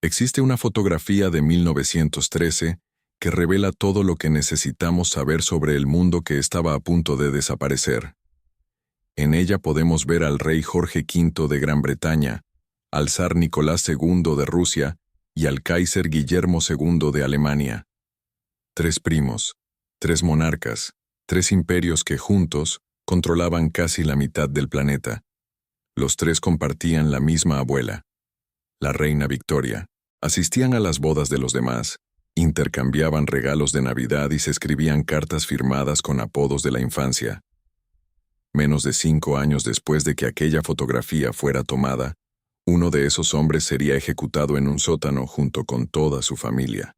Existe una fotografía de 1913 que revela todo lo que necesitamos saber sobre el mundo que estaba a punto de desaparecer. En ella podemos ver al rey Jorge V de Gran Bretaña, al zar Nicolás II de Rusia y al Kaiser Guillermo II de Alemania. Tres primos, tres monarcas, tres imperios que juntos controlaban casi la mitad del planeta. Los tres compartían la misma abuela, la reina Victoria. Asistían a las bodas de los demás, intercambiaban regalos de Navidad y se escribían cartas firmadas con apodos de la infancia. Menos de 5 años después de que aquella fotografía fuera tomada, uno de esos hombres sería ejecutado en un sótano junto con toda su familia.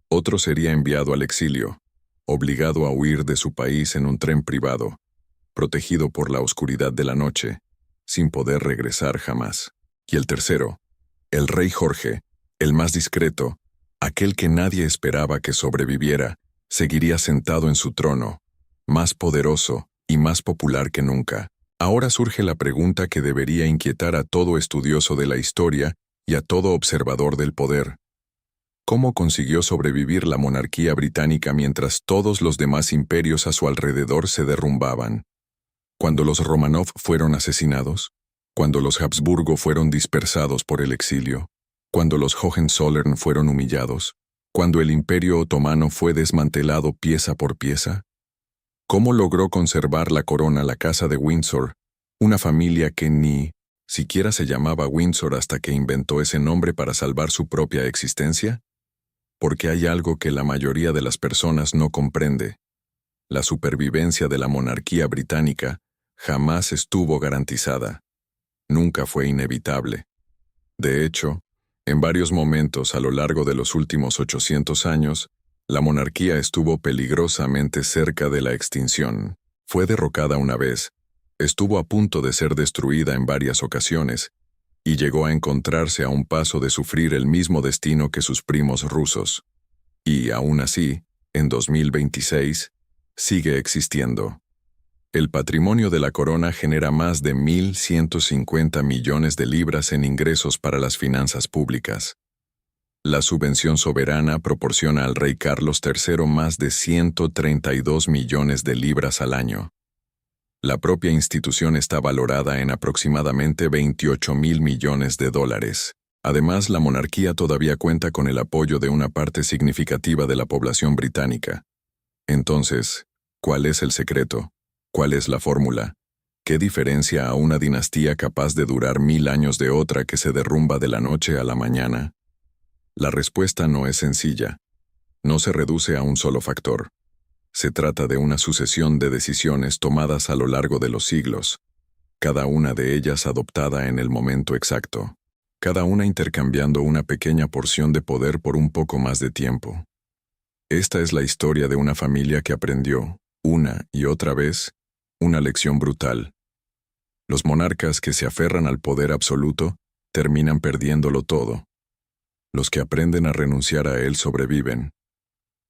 Otro sería enviado al exilio, obligado a huir de su país en un tren privado, protegido por la oscuridad de la noche, sin poder regresar jamás. Y el tercero, el rey Jorge, el más discreto, aquel que nadie esperaba que sobreviviera, seguiría sentado en su trono, más poderoso y más popular que nunca. Ahora surge la pregunta que debería inquietar a todo estudioso de la historia y a todo observador del poder. ¿Cómo consiguió sobrevivir la monarquía británica mientras todos los demás imperios a su alrededor se derrumbaban? ¿Cuando los Romanov fueron asesinados? ¿Cuando los Habsburgo fueron dispersados por el exilio? ¿Cuando los Hohenzollern fueron humillados? ¿Cuando el Imperio Otomano fue desmantelado pieza por pieza? ¿Cómo logró conservar la corona la Casa de Windsor, una familia que ni siquiera se llamaba Windsor hasta que inventó ese nombre para salvar su propia existencia? Porque hay algo que la mayoría de las personas no comprende. La supervivencia de la monarquía británica jamás estuvo garantizada. Nunca fue inevitable. De hecho, en varios momentos a lo largo de los últimos 800 años, la monarquía estuvo peligrosamente cerca de la extinción. Fue derrocada una vez, estuvo a punto de ser destruida en varias ocasiones, y llegó a encontrarse a un paso de sufrir el mismo destino que sus primos rusos. Y aún así, en 2026, sigue existiendo. El patrimonio de la corona genera más de 1.150 millones de libras en ingresos para las finanzas públicas. La subvención soberana proporciona al rey Carlos III más de 132 millones de libras al año. La propia institución está valorada en aproximadamente 28.000 millones de dólares. Además, la monarquía todavía cuenta con el apoyo de una parte significativa de la población británica. Entonces, ¿cuál es el secreto? ¿Cuál es la fórmula? ¿Qué diferencia a una dinastía capaz de durar 1000 años de otra que se derrumba de la noche a la mañana? La respuesta no es sencilla. No se reduce a un solo factor. Se trata de una sucesión de decisiones tomadas a lo largo de los siglos, cada una de ellas adoptada en el momento exacto, cada una intercambiando una pequeña porción de poder por un poco más de tiempo. Esta es la historia de una familia que aprendió, una y otra vez, una lección brutal. Los monarcas que se aferran al poder absoluto terminan perdiéndolo todo. Los que aprenden a renunciar a él sobreviven.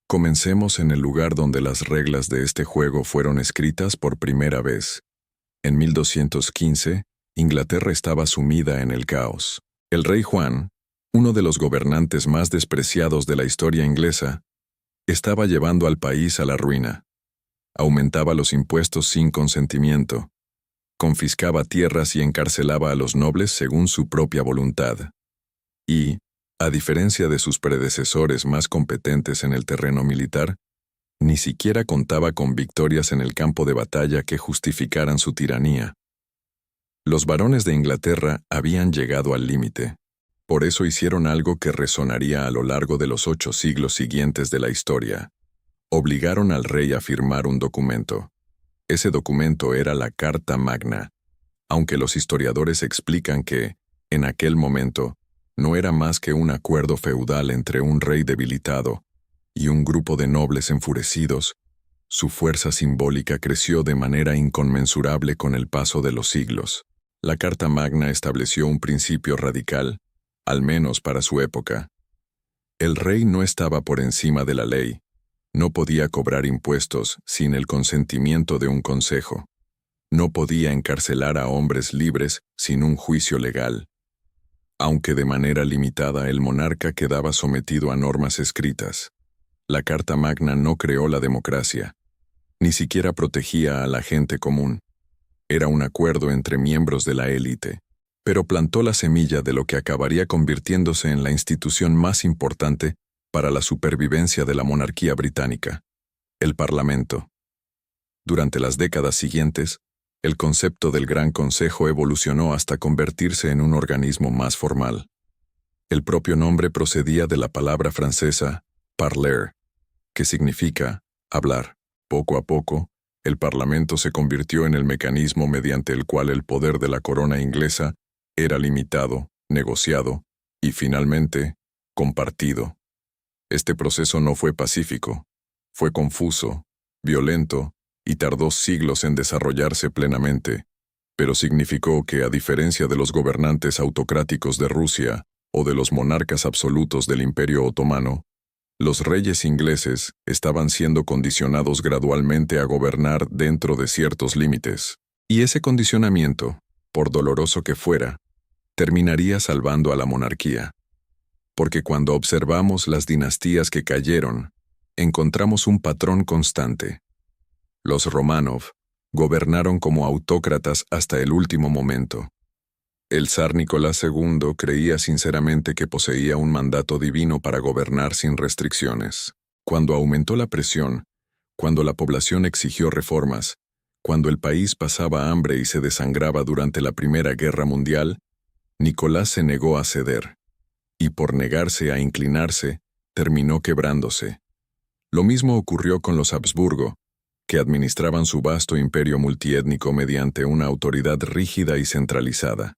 Comencemos en el lugar donde las reglas de este juego fueron escritas por primera vez. En 1215, Inglaterra estaba sumida en el caos. El rey Juan, uno de los gobernantes más despreciados de la historia inglesa, estaba llevando al país a la ruina. Aumentaba los impuestos sin consentimiento, confiscaba tierras y encarcelaba a los nobles según su propia voluntad. Y, a diferencia de sus predecesores más competentes en el terreno militar, ni siquiera contaba con victorias en el campo de batalla que justificaran su tiranía. Los varones de Inglaterra habían llegado al límite. Por eso hicieron algo que resonaría a lo largo de los 8 siglos siguientes de la historia. Obligaron al rey a firmar un documento. Ese documento era la Carta Magna, aunque los historiadores explican que, en aquel momento, no era más que un acuerdo feudal entre un rey debilitado y un grupo de nobles enfurecidos. Su fuerza simbólica creció de manera inconmensurable con el paso de los siglos. La Carta Magna estableció un principio radical, al menos para su época. El rey no estaba por encima de la ley. No podía cobrar impuestos sin el consentimiento de un consejo. No podía encarcelar a hombres libres sin un juicio legal. Aunque de manera limitada, el monarca quedaba sometido a normas escritas. La Carta Magna no creó la democracia, ni siquiera protegía a la gente común. Era un acuerdo entre miembros de la élite, pero plantó la semilla de lo que acabaría convirtiéndose en la institución más importante para la supervivencia de la monarquía británica, el Parlamento. Durante las décadas siguientes, el concepto del Gran Consejo evolucionó hasta convertirse en un organismo más formal. El propio nombre procedía de la palabra francesa parler, que significa hablar. Poco a poco, el Parlamento se convirtió en el mecanismo mediante el cual el poder de la corona inglesa era limitado, negociado y, finalmente, compartido. Este proceso no fue pacífico, fue confuso, violento y tardó siglos en desarrollarse plenamente, pero significó que, a diferencia de los gobernantes autocráticos de Rusia o de los monarcas absolutos del Imperio Otomano, los reyes ingleses estaban siendo condicionados gradualmente a gobernar dentro de ciertos límites. Y ese condicionamiento, por doloroso que fuera, terminaría salvando a la monarquía. Porque cuando observamos las dinastías que cayeron, encontramos un patrón constante. Los Románov gobernaron como autócratas hasta el último momento. El zar Nicolás II creía sinceramente que poseía un mandato divino para gobernar sin restricciones. Cuando aumentó la presión, cuando la población exigió reformas, cuando el país pasaba hambre y se desangraba durante la Primera Guerra Mundial, Nicolás se negó a ceder, y por negarse a inclinarse, terminó quebrándose. Lo mismo ocurrió con los Habsburgo, que administraban su vasto imperio multiétnico mediante una autoridad rígida y centralizada.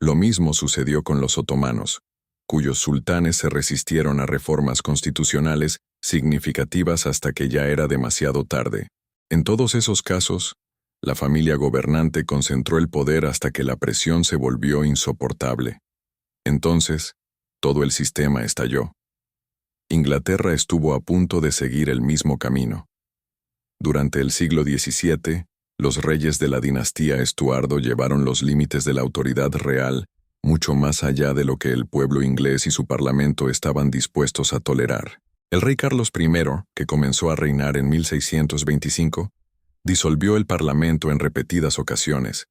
Lo mismo sucedió con los otomanos, cuyos sultanes se resistieron a reformas constitucionales significativas hasta que ya era demasiado tarde. En todos esos casos, la familia gobernante concentró el poder hasta que la presión se volvió insoportable. Entonces, todo el sistema estalló. Inglaterra estuvo a punto de seguir el mismo camino. Durante el siglo XVII, los reyes de la dinastía Estuardo llevaron los límites de la autoridad real mucho más allá de lo que el pueblo inglés y su parlamento estaban dispuestos a tolerar. El rey Carlos I, que comenzó a reinar en 1625, disolvió el parlamento en repetidas ocasiones,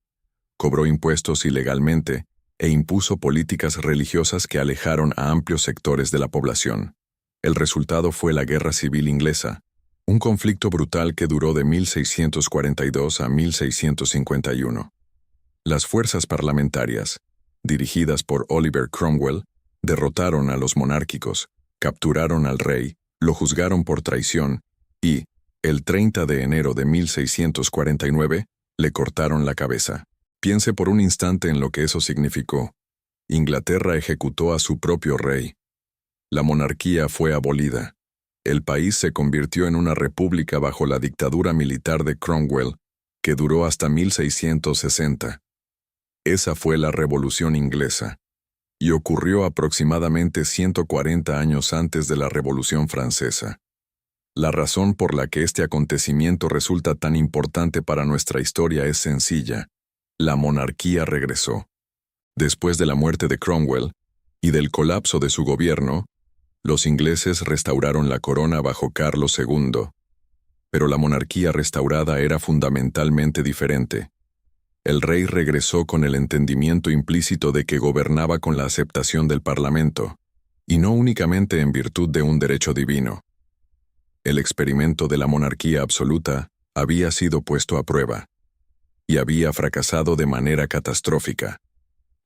cobró impuestos ilegalmente e impuso políticas religiosas que alejaron a amplios sectores de la población. El resultado fue la Guerra Civil Inglesa, un conflicto brutal que duró de 1642 a 1651. Las fuerzas parlamentarias, dirigidas por Oliver Cromwell, derrotaron a los monárquicos, capturaron al rey, lo juzgaron por traición y, el 30 de enero de 1649, le cortaron la cabeza. Piense por un instante en lo que eso significó. Inglaterra ejecutó a su propio rey. La monarquía fue abolida. El país se convirtió en una república bajo la dictadura militar de Cromwell, que duró hasta 1660. Esa fue la Revolución Inglesa, y ocurrió aproximadamente 140 años antes de la Revolución Francesa. La razón por la que este acontecimiento resulta tan importante para nuestra historia es sencilla. La monarquía regresó. Después de la muerte de Cromwell y del colapso de su gobierno, los ingleses restauraron la corona bajo Carlos II. Pero la monarquía restaurada era fundamentalmente diferente. El rey regresó con el entendimiento implícito de que gobernaba con la aceptación del Parlamento, y no únicamente en virtud de un derecho divino. El experimento de la monarquía absoluta había sido puesto a prueba, y había fracasado de manera catastrófica.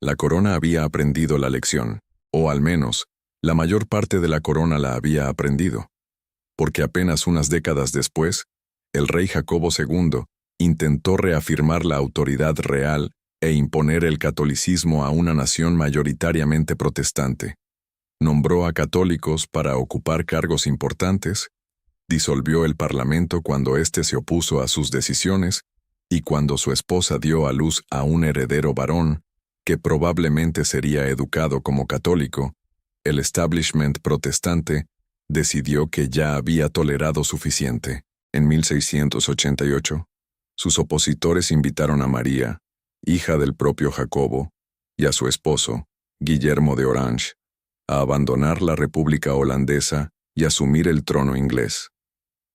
La corona había aprendido la lección, o al menos, la mayor parte de la corona la había aprendido, porque apenas unas décadas después, el rey Jacobo II intentó reafirmar la autoridad real e imponer el catolicismo a una nación mayoritariamente protestante. Nombró a católicos para ocupar cargos importantes, disolvió el Parlamento cuando éste se opuso a sus decisiones, y cuando su esposa dio a luz a un heredero varón, que probablemente sería educado como católico, el establishment protestante decidió que ya había tolerado suficiente. En 1688, sus opositores invitaron a María, hija del propio Jacobo, y a su esposo, Guillermo de Orange, a abandonar la República Holandesa y asumir el trono inglés.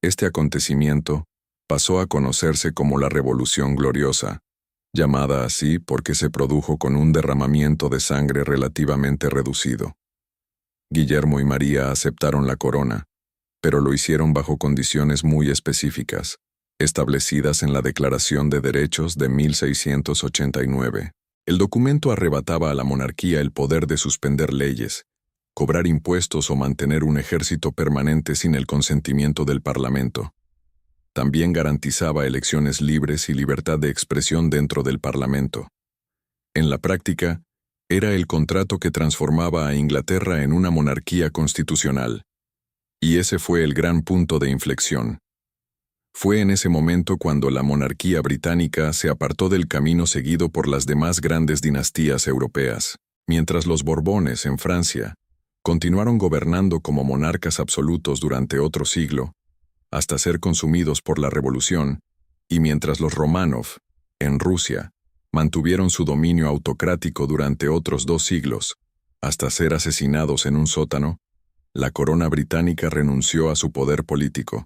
Este acontecimiento pasó a conocerse como la Revolución Gloriosa, llamada así porque se produjo con un derramamiento de sangre relativamente reducido. Guillermo y María aceptaron la corona, pero lo hicieron bajo condiciones muy específicas, establecidas en la Declaración de Derechos de 1689. El documento arrebataba a la monarquía el poder de suspender leyes, cobrar impuestos o mantener un ejército permanente sin el consentimiento del Parlamento. También garantizaba elecciones libres y libertad de expresión dentro del Parlamento. En la práctica, era el contrato que transformaba a Inglaterra en una monarquía constitucional. Y ese fue el gran punto de inflexión. Fue en ese momento cuando la monarquía británica se apartó del camino seguido por las demás grandes dinastías europeas, mientras los Borbones en Francia continuaron gobernando como monarcas absolutos durante otro siglo, hasta ser consumidos por la Revolución, y mientras los Románov, en Rusia, mantuvieron su dominio autocrático durante otros 2 siglos, hasta ser asesinados en un sótano, la corona británica renunció a su poder político.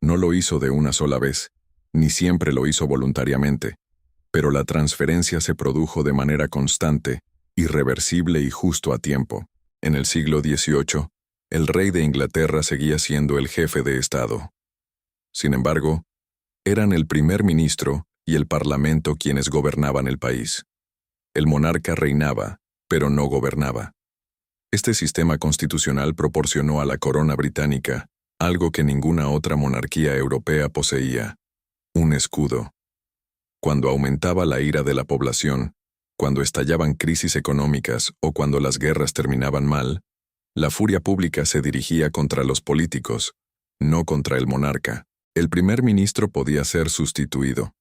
No lo hizo de una sola vez, ni siempre lo hizo voluntariamente, pero la transferencia se produjo de manera constante, irreversible y justo a tiempo. En el siglo XVIII, el rey de Inglaterra seguía siendo el jefe de Estado. Sin embargo, eran el primer ministro y el parlamento quienes gobernaban el país. El monarca reinaba, pero no gobernaba. Este sistema constitucional proporcionó a la corona británica algo que ninguna otra monarquía europea poseía: un escudo. Cuando aumentaba la ira de la población, cuando estallaban crisis económicas o cuando las guerras terminaban mal, la furia pública se dirigía contra los políticos, no contra el monarca. El primer ministro podía ser sustituido.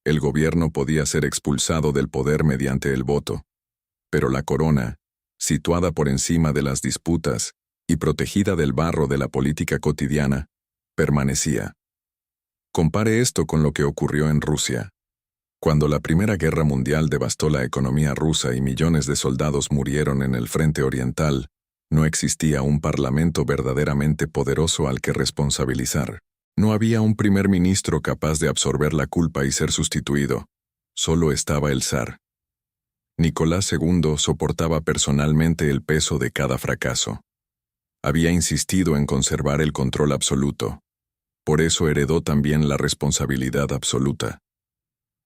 El gobierno podía ser expulsado del poder mediante el voto. Pero la corona, situada por encima de las disputas y protegida del barro de la política cotidiana, permanecía. Compare esto con lo que ocurrió en Rusia. Cuando la Primera Guerra Mundial devastó la economía rusa y millones de soldados murieron en el frente oriental, no existía un parlamento verdaderamente poderoso al que responsabilizar. No había un primer ministro capaz de absorber la culpa y ser sustituido. Solo estaba el zar. Nicolás II soportaba personalmente el peso de cada fracaso. Había insistido en conservar el control absoluto. Por eso heredó también la responsabilidad absoluta.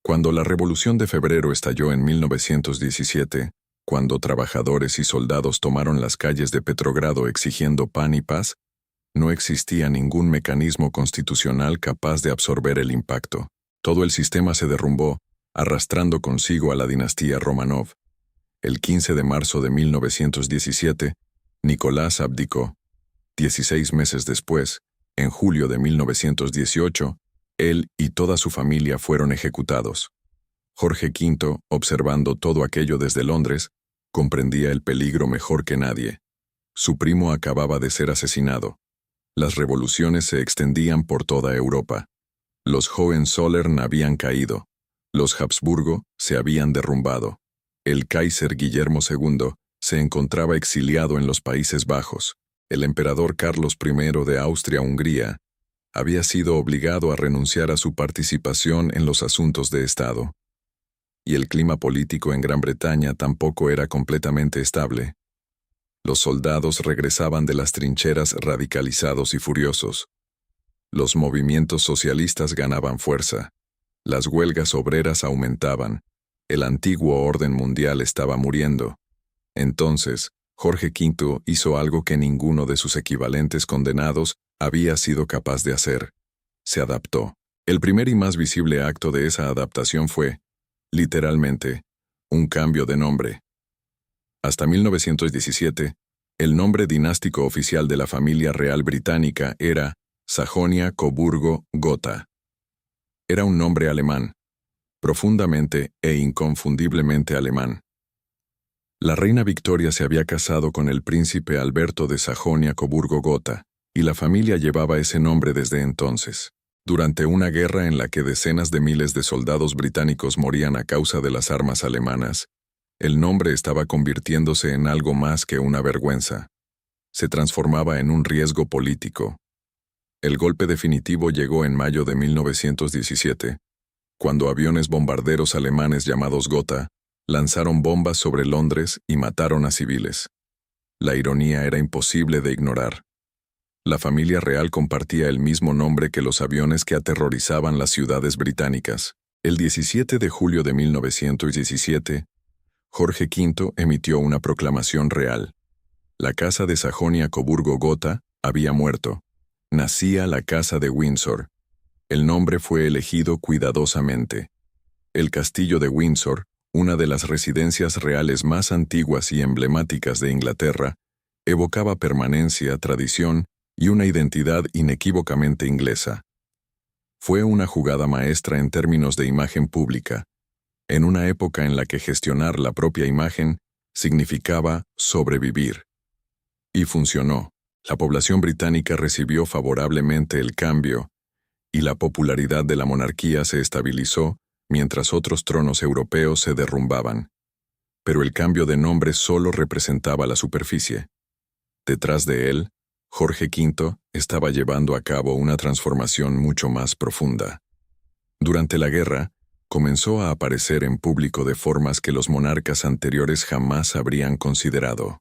Cuando la Revolución de Febrero estalló en 1917, cuando trabajadores y soldados tomaron las calles de Petrogrado exigiendo pan y paz, no existía ningún mecanismo constitucional capaz de absorber el impacto. Todo el sistema se derrumbó, arrastrando consigo a la dinastía Románov. El 15 de marzo de 1917, Nicolás abdicó. 16 meses después, en julio de 1918, él y toda su familia fueron ejecutados. Jorge V, observando todo aquello desde Londres, comprendía el peligro mejor que nadie. Su primo acababa de ser asesinado. Las revoluciones se extendían por toda Europa. Los Hohenzollern habían caído. Los Habsburgo se habían derrumbado. El Kaiser Guillermo II se encontraba exiliado en los Países Bajos. El emperador Carlos I de Austria-Hungría había sido obligado a renunciar a su participación en los asuntos de Estado. Y el clima político en Gran Bretaña tampoco era completamente estable. Los soldados regresaban de las trincheras radicalizados y furiosos. Los movimientos socialistas ganaban fuerza. Las huelgas obreras aumentaban. El antiguo orden mundial estaba muriendo. Entonces, Jorge V hizo algo que ninguno de sus equivalentes condenados había sido capaz de hacer. Se adaptó. El primer y más visible acto de esa adaptación fue, literalmente, un cambio de nombre. Hasta 1917, el nombre dinástico oficial de la familia real británica era Sajonia-Coburgo-Gotha. Era un nombre alemán, profundamente e inconfundiblemente alemán. La reina Victoria se había casado con el príncipe Alberto de Sajonia-Coburgo-Gotha, y la familia llevaba ese nombre desde entonces. Durante una guerra en la que decenas de miles de soldados británicos morían a causa de las armas alemanas, El nombre estaba convirtiéndose en algo más que una vergüenza. Se transformaba en un riesgo político. El golpe definitivo llegó en mayo de 1917, cuando aviones bombarderos alemanes llamados Gotha lanzaron bombas sobre Londres y mataron a civiles. La ironía era imposible de ignorar. La familia real compartía el mismo nombre que los aviones que aterrorizaban las ciudades británicas. El 17 de julio de 1917, Jorge V emitió una proclamación real. La casa de Sajonia-Coburgo-Gotha había muerto. Nacía la casa de Windsor. El nombre fue elegido cuidadosamente. El castillo de Windsor, una de las residencias reales más antiguas y emblemáticas de Inglaterra, evocaba permanencia, tradición y una identidad inequívocamente inglesa. Fue una jugada maestra en términos de imagen pública, en una época en la que gestionar la propia imagen significaba sobrevivir. Y funcionó. La población británica recibió favorablemente el cambio, y la popularidad de la monarquía se estabilizó mientras otros tronos europeos se derrumbaban. Pero el cambio de nombre solo representaba la superficie. Detrás de él, Jorge V estaba llevando a cabo una transformación mucho más profunda. Durante la guerra, comenzó a aparecer en público de formas que los monarcas anteriores jamás habrían considerado.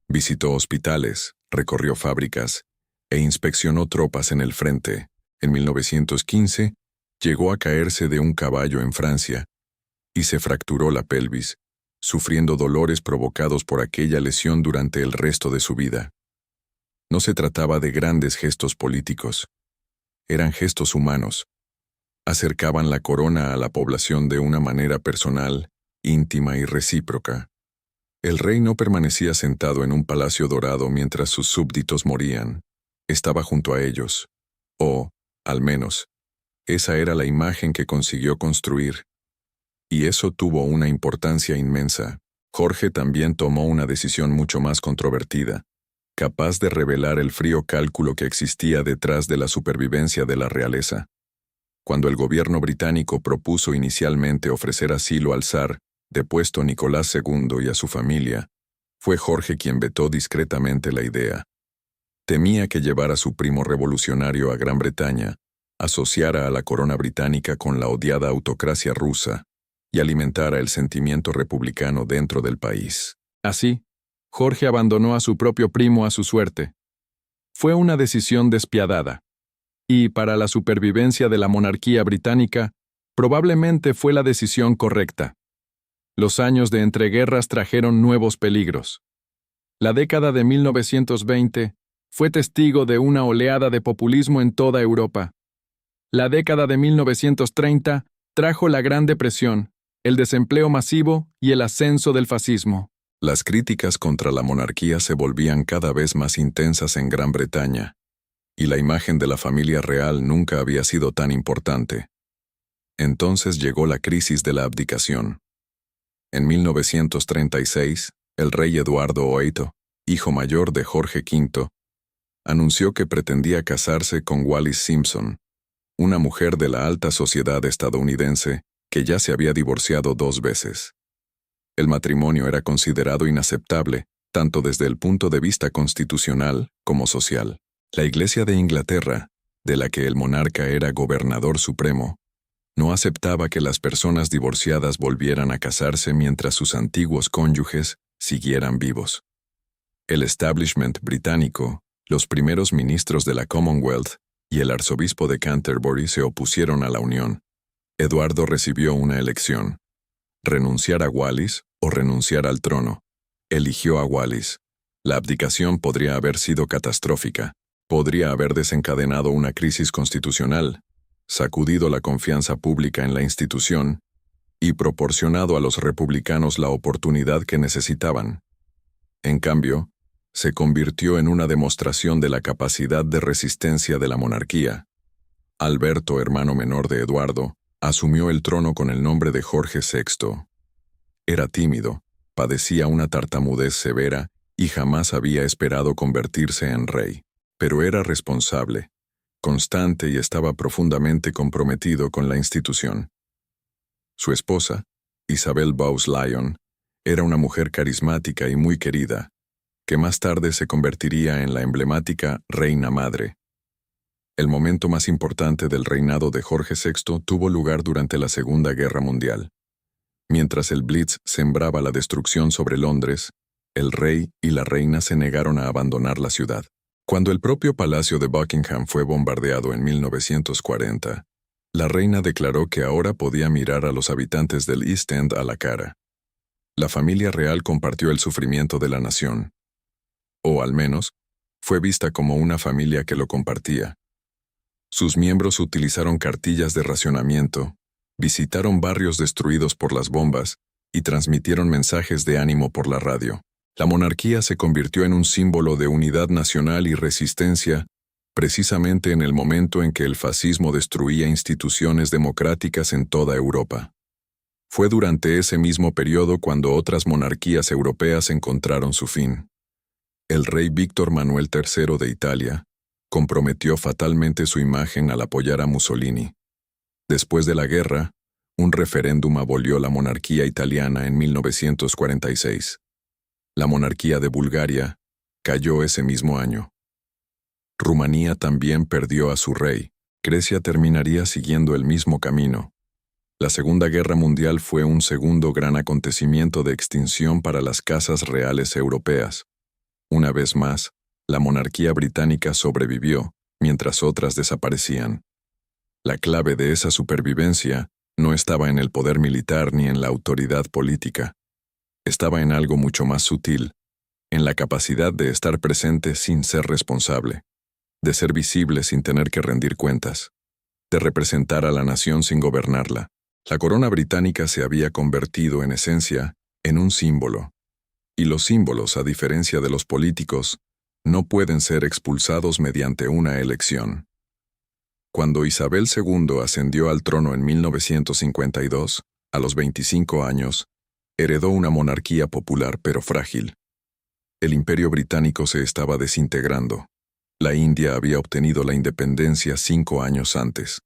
Visitó hospitales, recorrió fábricas e inspeccionó tropas en el frente. En 1915, llegó a caerse de un caballo en Francia y se fracturó la pelvis, sufriendo dolores provocados por aquella lesión durante el resto de su vida. No se trataba de grandes gestos políticos. Eran gestos humanos. Acercaban la corona a la población de una manera personal, íntima y recíproca. El rey no permanecía sentado en un palacio dorado mientras sus súbditos morían. Estaba junto a ellos. O, al menos, esa era la imagen que consiguió construir. Y eso tuvo una importancia inmensa. Jorge también tomó una decisión mucho más controvertida, capaz de revelar el frío cálculo que existía detrás de la supervivencia de la realeza. Cuando el gobierno británico propuso inicialmente ofrecer asilo al zar, depuesto Nicolás II y a su familia, fue Jorge quien vetó discretamente la idea. Temía que llevar a su primo revolucionario a Gran Bretaña, asociara a la corona británica con la odiada autocracia rusa y alimentara el sentimiento republicano dentro del país. Así, Jorge abandonó a su propio primo a su suerte. Fue una decisión despiadada. Y, para la supervivencia de la monarquía británica, probablemente fue la decisión correcta. Los años de entreguerras trajeron nuevos peligros. La década de 1920 fue testigo de una oleada de populismo en toda Europa. La década de 1930 trajo la Gran Depresión, el desempleo masivo y el ascenso del fascismo. Las críticas contra la monarquía se volvían cada vez más intensas en Gran Bretaña, y la imagen de la familia real nunca había sido tan importante. Entonces llegó la crisis de la abdicación. En 1936, el rey Eduardo VIII, hijo mayor de Jorge V, anunció que pretendía casarse con Wallis Simpson, una mujer de la alta sociedad estadounidense que ya se había divorciado 2 veces. El matrimonio era considerado inaceptable, tanto desde el punto de vista constitucional como social. La Iglesia de Inglaterra, de la que el monarca era gobernador supremo, no aceptaba que las personas divorciadas volvieran a casarse mientras sus antiguos cónyuges siguieran vivos. El establishment británico, los primeros ministros de la Commonwealth y el arzobispo de Canterbury se opusieron a la unión. Eduardo recibió una elección: renunciar a Wallis o renunciar al trono. Eligió a Wallis. La abdicación podría haber sido catastrófica. Podría haber desencadenado una crisis constitucional, sacudido la confianza pública en la institución y proporcionado a los republicanos la oportunidad que necesitaban. En cambio, se convirtió en una demostración de la capacidad de resistencia de la monarquía. Alberto, hermano menor de Eduardo, asumió el trono con el nombre de Jorge VI. Era tímido, padecía una tartamudez severa y jamás había esperado convertirse en rey. Pero era responsable, constante y estaba profundamente comprometido con la institución. Su esposa, Isabel Bowes Lyon, Era una mujer carismática y muy querida, que más tarde se convertiría en la emblemática Reina Madre. El momento más importante del reinado de Jorge VI tuvo lugar durante la Segunda Guerra Mundial. Mientras el Blitz sembraba la destrucción sobre Londres, el rey y la reina se negaron a abandonar la ciudad. Cuando el propio Palacio de Buckingham fue bombardeado en 1940, la reina declaró que ahora podía mirar a los habitantes del East End a la cara. La familia real compartió el sufrimiento de la nación. O al menos, fue vista como una familia que lo compartía. Sus miembros utilizaron cartillas de racionamiento, visitaron barrios destruidos por las bombas y transmitieron mensajes de ánimo por la radio. La monarquía se convirtió en un símbolo de unidad nacional y resistencia, precisamente en el momento en que el fascismo destruía instituciones democráticas en toda Europa. Fue durante ese mismo periodo cuando otras monarquías europeas encontraron su fin. El rey Víctor Manuel III de Italia comprometió fatalmente su imagen al apoyar a Mussolini. Después de la guerra, un referéndum abolió la monarquía italiana en 1946. La monarquía de Bulgaria cayó ese mismo año. Rumanía también perdió a su rey. Grecia terminaría siguiendo el mismo camino. La Segunda Guerra Mundial fue un segundo gran acontecimiento de extinción para las casas reales europeas. Una vez más, la monarquía británica sobrevivió, mientras otras desaparecían. La clave de esa supervivencia no estaba en el poder militar ni en la autoridad política. Estaba en algo mucho más sutil, en la capacidad de estar presente sin ser responsable, de ser visible sin tener que rendir cuentas, de representar a la nación sin gobernarla. La corona británica se había convertido, en esencia, en un símbolo. Y los símbolos, a diferencia de los políticos, no pueden ser expulsados mediante una elección. Cuando Isabel II ascendió al trono en 1952, a los 25 años, heredó una monarquía popular pero frágil. El Imperio Británico se estaba desintegrando. La India había obtenido la independencia 5 años antes.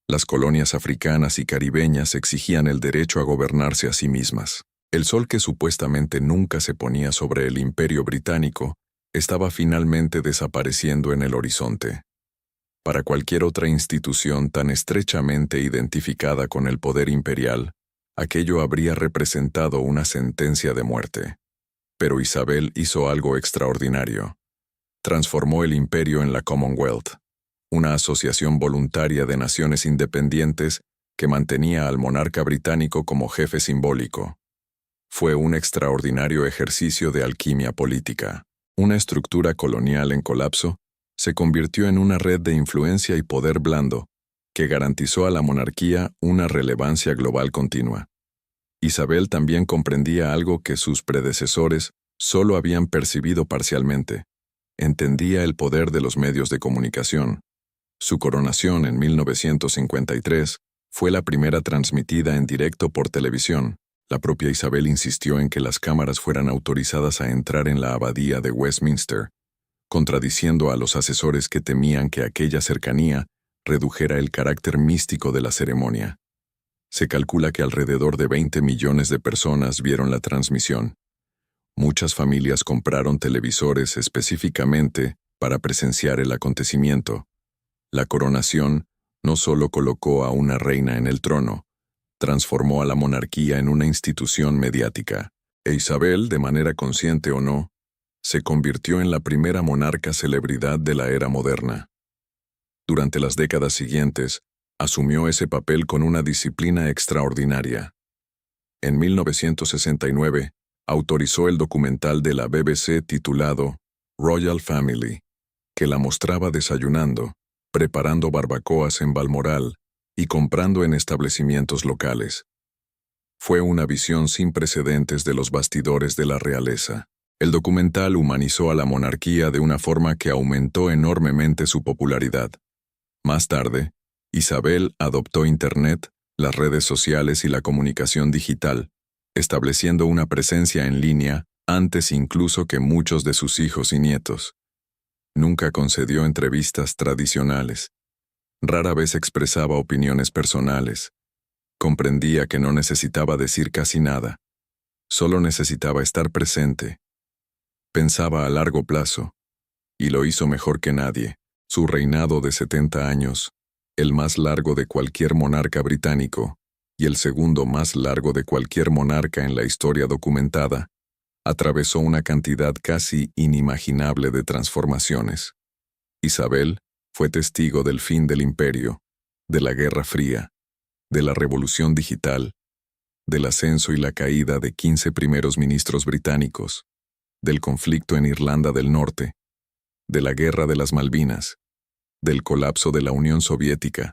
Las colonias africanas y caribeñas exigían el derecho a gobernarse a sí mismas. El sol que supuestamente nunca se ponía sobre el Imperio Británico estaba finalmente desapareciendo en el horizonte. Para cualquier otra institución tan estrechamente identificada con el poder imperial, aquello habría representado una sentencia de muerte. Pero Isabel hizo algo extraordinario. Transformó el imperio en la Commonwealth, una asociación voluntaria de naciones independientes que mantenía al monarca británico como jefe simbólico. Fue un extraordinario ejercicio de alquimia política. Una estructura colonial en colapso se convirtió en una red de influencia y poder blando que garantizó a la monarquía una relevancia global continua. Isabel también comprendía algo que sus predecesores solo habían percibido parcialmente. Entendía el poder de los medios de comunicación. Su coronación en 1953 fue la primera transmitida en directo por televisión. La propia Isabel insistió en que las cámaras fueran autorizadas a entrar en la abadía de Westminster, contradiciendo a los asesores que temían que aquella cercanía redujera el carácter místico de la ceremonia. Se calcula que alrededor de 20 millones de personas vieron la transmisión. Muchas familias compraron televisores específicamente para presenciar el acontecimiento. La coronación no solo colocó a una reina en el trono, transformó a la monarquía en una institución mediática, e Isabel, de manera consciente o no, se convirtió en la primera monarca celebridad de la era moderna. Durante las décadas siguientes, asumió ese papel con una disciplina extraordinaria. En 1969, autorizó el documental de la BBC titulado Royal Family, que la mostraba desayunando, preparando barbacoas en Balmoral y comprando en establecimientos locales. Fue una visión sin precedentes de los bastidores de la realeza. El documental humanizó a la monarquía de una forma que aumentó enormemente su popularidad. Más tarde, Isabel adoptó Internet, las redes sociales y la comunicación digital, estableciendo una presencia en línea antes incluso que muchos de sus hijos y nietos. Nunca concedió entrevistas tradicionales. Rara vez expresaba opiniones personales. Comprendía que no necesitaba decir casi nada. Solo necesitaba estar presente. Pensaba a largo plazo, y lo hizo mejor que nadie. Su reinado de 70 años, el más largo de cualquier monarca británico, y el segundo más largo de cualquier monarca en la historia documentada, atravesó una cantidad casi inimaginable de transformaciones. Isabel fue testigo del fin del imperio, de la Guerra Fría, de la Revolución Digital, del ascenso y la caída de 15 primeros ministros británicos, del conflicto en Irlanda del Norte, de la Guerra de las Malvinas, del colapso de la Unión Soviética,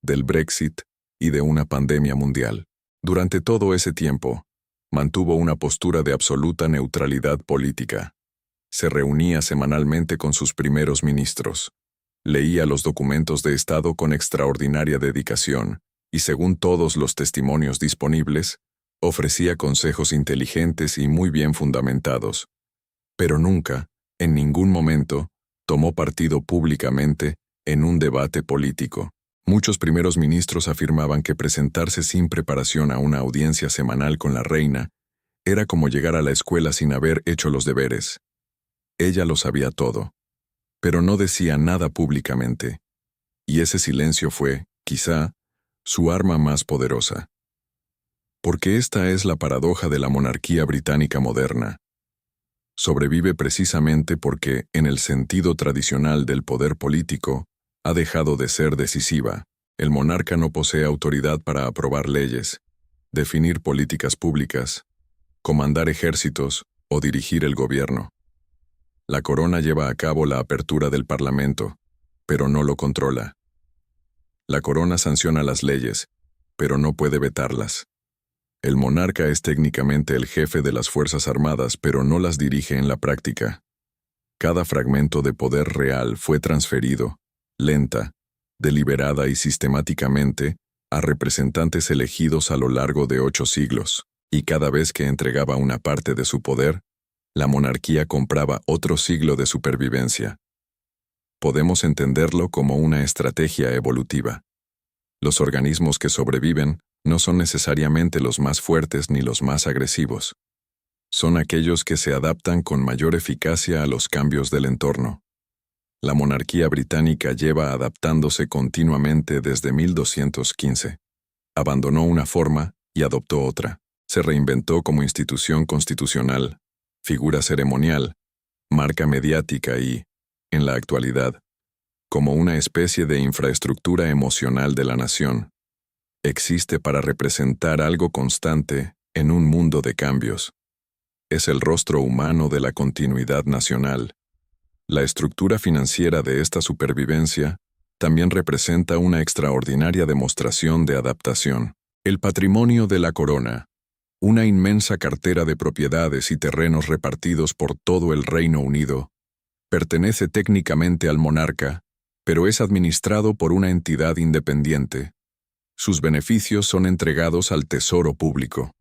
del Brexit y de una pandemia mundial. Durante todo ese tiempo, mantuvo una postura de absoluta neutralidad política. Se reunía semanalmente con sus primeros ministros. Leía los documentos de Estado con extraordinaria dedicación y, según todos los testimonios disponibles, ofrecía consejos inteligentes y muy bien fundamentados. Pero nunca, en ningún momento, tomó partido públicamente en un debate político. Muchos primeros ministros afirmaban que presentarse sin preparación a una audiencia semanal con la reina era como llegar a la escuela sin haber hecho los deberes. Ella lo sabía todo, pero no decía nada públicamente, y ese silencio fue, quizá, su arma más poderosa. Porque esta es la paradoja de la monarquía británica moderna. Sobrevive precisamente porque, en el sentido tradicional del poder político, ha dejado de ser decisiva. El monarca no posee autoridad para aprobar leyes, definir políticas públicas, comandar ejércitos o dirigir el gobierno. La corona lleva a cabo la apertura del Parlamento, pero no lo controla. La corona sanciona las leyes, pero no puede vetarlas. El monarca es técnicamente el jefe de las Fuerzas Armadas, pero no las dirige en la práctica. Cada fragmento de poder real fue transferido, lenta, deliberada y sistemáticamente, a representantes elegidos a lo largo de 8 siglos, y cada vez que entregaba una parte de su poder, la monarquía compraba otro siglo de supervivencia. Podemos entenderlo como una estrategia evolutiva. Los organismos que sobreviven no son necesariamente los más fuertes ni los más agresivos. Son aquellos que se adaptan con mayor eficacia a los cambios del entorno. La monarquía británica lleva adaptándose continuamente desde 1215. Abandonó una forma y adoptó otra. Se reinventó como institución constitucional, figura ceremonial, marca mediática y, en la actualidad, como una especie de infraestructura emocional de la nación. Existe para representar algo constante en un mundo de cambios. Es el rostro humano de la continuidad nacional. La estructura financiera de esta supervivencia también representa una extraordinaria demostración de adaptación. El patrimonio de la corona, una inmensa cartera de propiedades y terrenos repartidos por todo el Reino Unido, pertenece técnicamente al monarca, pero es administrado por una entidad independiente. Sus beneficios son entregados al Tesoro Público.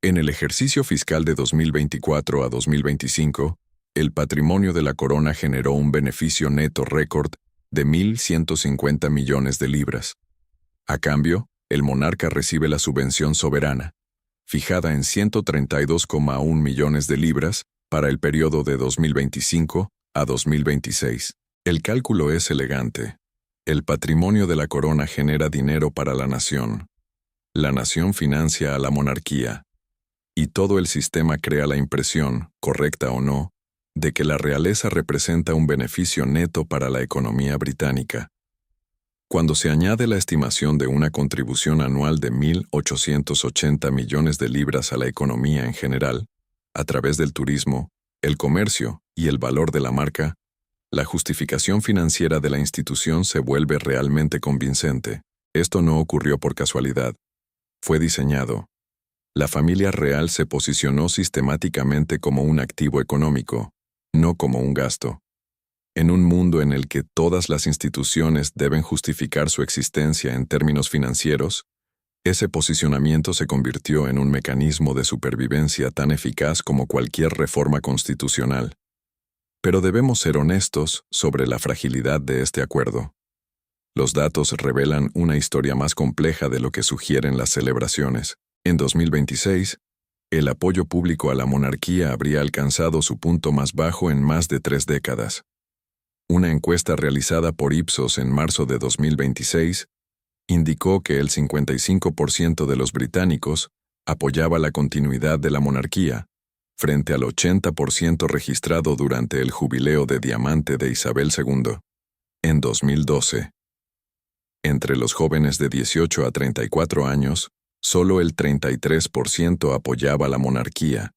En el ejercicio fiscal de 2024 a 2025, el patrimonio de la corona generó un beneficio neto récord de 1.150 millones de libras. A cambio, el monarca recibe la subvención soberana, fijada en 132,1 millones de libras para el periodo de 2025 a 2026. El cálculo es elegante. El patrimonio de la corona genera dinero para la nación. La nación financia a la monarquía. Y todo el sistema crea la impresión, correcta o no, de que la realeza representa un beneficio neto para la economía británica. Cuando se añade la estimación de una contribución anual de 1.880 millones de libras a la economía en general, a través del turismo, el comercio y el valor de la marca, la justificación financiera de la institución se vuelve realmente convincente. Esto no ocurrió por casualidad. Fue diseñado. La familia real se posicionó sistemáticamente como un activo económico, no como un gasto. En un mundo en el que todas las instituciones deben justificar su existencia en términos financieros, ese posicionamiento se convirtió en un mecanismo de supervivencia tan eficaz como cualquier reforma constitucional. Pero debemos ser honestos sobre la fragilidad de este acuerdo. Los datos revelan una historia más compleja de lo que sugieren las celebraciones. En 2026, El apoyo público a la monarquía habría alcanzado su punto más bajo en más de 3 décadas. Una encuesta realizada por Ipsos en marzo de 2026 indicó que el 55% de los británicos apoyaba la continuidad de la monarquía, frente al 80% registrado durante el jubileo de diamante de Isabel II, en 2012. Entre los jóvenes de 18 a 34 años, solo el 33% apoyaba la monarquía,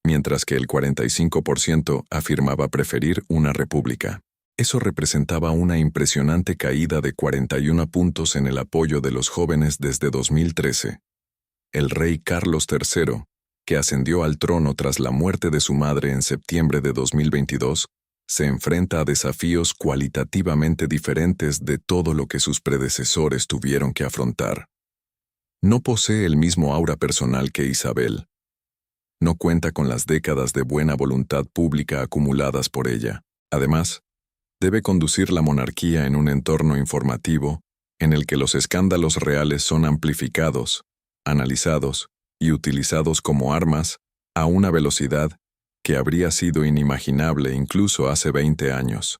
mientras que el 45% afirmaba preferir una república. Eso representaba una impresionante caída de 41 puntos en el apoyo de los jóvenes desde 2013. El rey Carlos III, que ascendió al trono tras la muerte de su madre en septiembre de 2022, se enfrenta a desafíos cualitativamente diferentes de todo lo que sus predecesores tuvieron que afrontar. No posee el mismo aura personal que Isabel. No cuenta con las décadas de buena voluntad pública acumuladas por ella. Además, debe conducir la monarquía en un entorno informativo en el que los escándalos reales son amplificados, analizados y utilizados como armas a una velocidad que habría sido inimaginable incluso hace 20 años.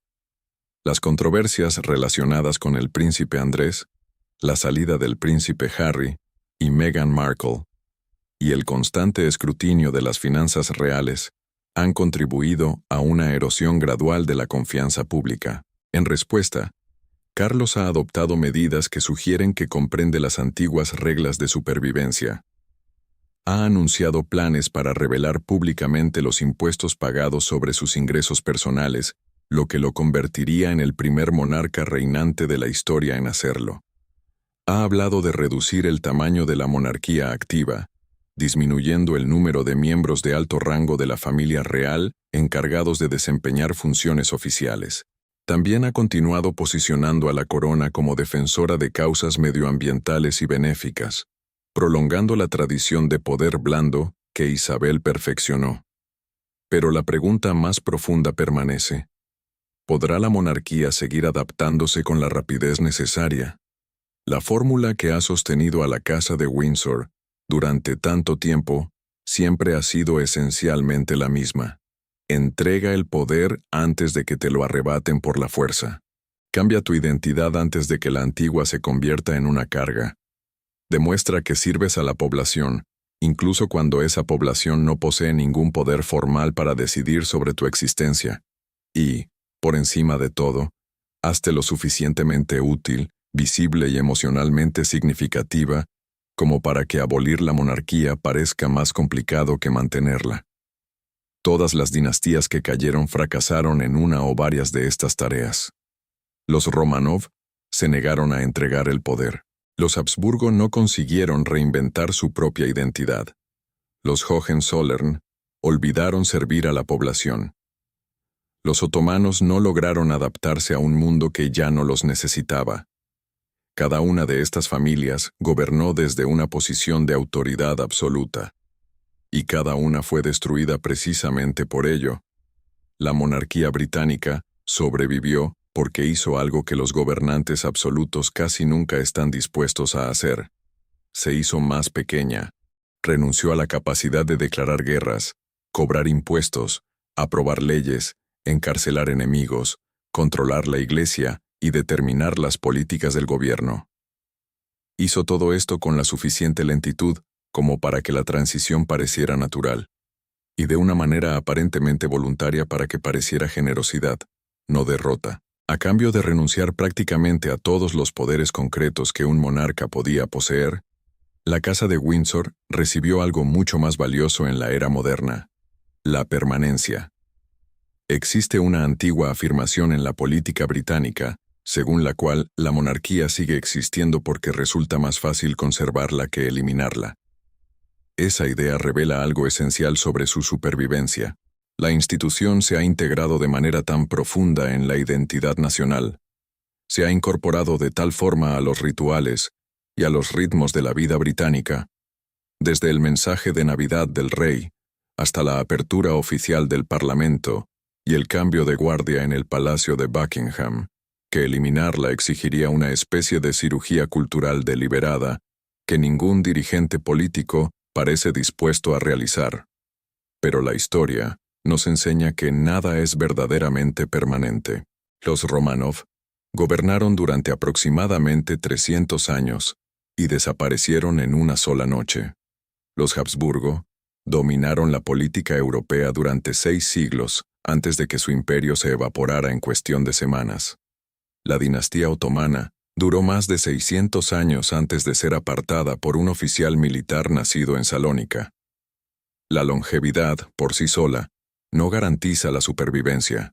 Las controversias relacionadas con el príncipe Andrés, la salida del príncipe Harry y Meghan Markle, y el constante escrutinio de las finanzas reales han contribuido a una erosión gradual de la confianza pública. En respuesta, Carlos ha adoptado medidas que sugieren que comprende las antiguas reglas de supervivencia. Ha anunciado planes para revelar públicamente los impuestos pagados sobre sus ingresos personales, lo que lo convertiría en el primer monarca reinante de la historia en hacerlo. Ha hablado de reducir el tamaño de la monarquía activa, disminuyendo el número de miembros de alto rango de la familia real encargados de desempeñar funciones oficiales. También ha continuado posicionando a la corona como defensora de causas medioambientales y benéficas, prolongando la tradición de poder blando que Isabel perfeccionó. Pero la pregunta más profunda permanece: ¿podrá la monarquía seguir adaptándose con la rapidez necesaria? La fórmula que ha sostenido a la Casa de Windsor durante tanto tiempo siempre ha sido esencialmente la misma. Entrega el poder antes de que te lo arrebaten por la fuerza. Cambia tu identidad antes de que la antigua se convierta en una carga. Demuestra que sirves a la población, incluso cuando esa población no posee ningún poder formal para decidir sobre tu existencia. Y, por encima de todo, hazte lo suficientemente útil, visible y emocionalmente significativa como para que abolir la monarquía parezca más complicado que mantenerla. Todas las dinastías que cayeron fracasaron en una o varias de estas tareas. Los Romanov se negaron a entregar el poder. Los Habsburgo no consiguieron reinventar su propia identidad. Los Hohenzollern olvidaron servir a la población. Los otomanos no lograron adaptarse a un mundo que ya no los necesitaba. Cada una de estas familias gobernó desde una posición de autoridad absoluta, y cada una fue destruida precisamente por ello. La monarquía británica sobrevivió porque hizo algo que los gobernantes absolutos casi nunca están dispuestos a hacer. Se hizo más pequeña, renunció a la capacidad de declarar guerras, cobrar impuestos, aprobar leyes, encarcelar enemigos, controlar la iglesia y determinar las políticas del gobierno. Hizo todo esto con la suficiente lentitud como para que la transición pareciera natural, y de una manera aparentemente voluntaria para que pareciera generosidad, no derrota. A cambio de renunciar prácticamente a todos los poderes concretos que un monarca podía poseer, la Casa de Windsor recibió algo mucho más valioso en la era moderna: la permanencia. Existe una antigua afirmación en la política británica, según la cual la monarquía sigue existiendo porque resulta más fácil conservarla que eliminarla. Esa idea revela algo esencial sobre su supervivencia. La institución se ha integrado de manera tan profunda en la identidad nacional. Se ha incorporado de tal forma a los rituales y a los ritmos de la vida británica, desde el mensaje de Navidad del rey hasta la apertura oficial del Parlamento y el cambio de guardia en el Palacio de Buckingham, que eliminarla exigiría una especie de cirugía cultural deliberada que ningún dirigente político parece dispuesto a realizar. Pero la historia nos enseña que nada es verdaderamente permanente. Los Románov gobernaron durante aproximadamente 300 años y desaparecieron en una sola noche. Los Habsburgo dominaron la política europea durante 6 siglos antes de que su imperio se evaporara en cuestión de semanas. La dinastía otomana duró más de 600 años antes de ser apartada por un oficial militar nacido en Salónica. La longevidad, por sí sola, no garantiza la supervivencia.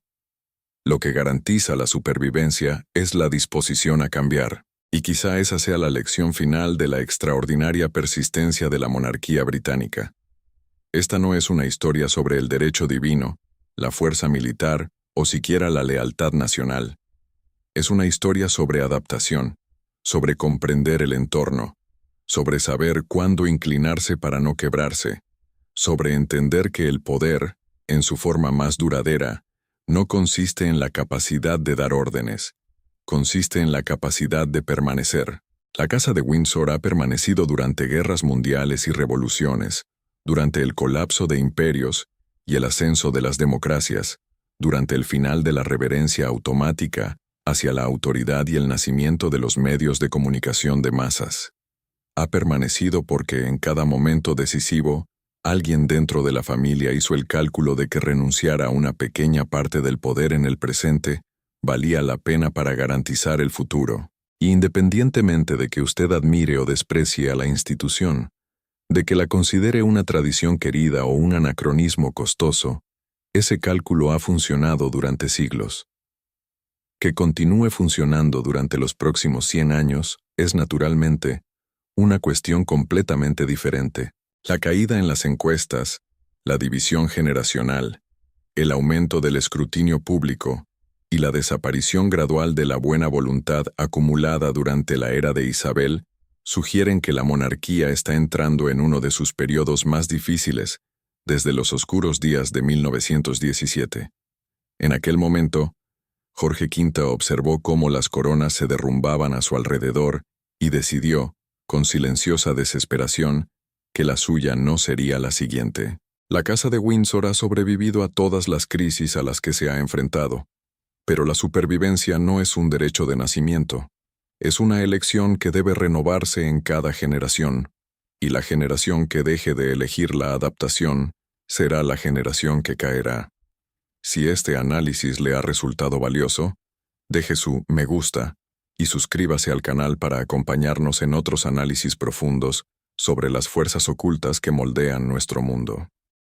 Lo que garantiza la supervivencia es la disposición a cambiar, y quizá esa sea la lección final de la extraordinaria persistencia de la monarquía británica. Esta no es una historia sobre el derecho divino, la fuerza militar o siquiera la lealtad nacional. Es una historia sobre adaptación, sobre comprender el entorno, sobre saber cuándo inclinarse para no quebrarse, sobre entender que el poder, en su forma más duradera, no consiste en la capacidad de dar órdenes, consiste en la capacidad de permanecer. La Casa de Windsor ha permanecido durante guerras mundiales y revoluciones, durante el colapso de imperios y el ascenso de las democracias, durante el final de la reverencia automática hacia la autoridad y el nacimiento de los medios de comunicación de masas. Ha permanecido porque en cada momento decisivo, alguien dentro de la familia hizo el cálculo de que renunciar a una pequeña parte del poder en el presente valía la pena para garantizar el futuro. Y independientemente de que usted admire o desprecie a la institución, de que la considere una tradición querida o un anacronismo costoso, ese cálculo ha funcionado durante siglos. Que continúe funcionando durante los próximos 100 años es, naturalmente, una cuestión completamente diferente. La caída en las encuestas, la división generacional, el aumento del escrutinio público y la desaparición gradual de la buena voluntad acumulada durante la era de Isabel sugieren que la monarquía está entrando en uno de sus periodos más difíciles desde los oscuros días de 1917. En aquel momento, Jorge V observó cómo las coronas se derrumbaban a su alrededor y decidió, con silenciosa desesperación, que la suya no sería la siguiente. La Casa de Windsor ha sobrevivido a todas las crisis a las que se ha enfrentado, pero la supervivencia no es un derecho de nacimiento. Es una elección que debe renovarse en cada generación, y la generación que deje de elegir la adaptación será la generación que caerá. Si este análisis le ha resultado valioso, deje su me gusta y suscríbase al canal para acompañarnos en otros análisis profundos sobre las fuerzas ocultas que moldean nuestro mundo.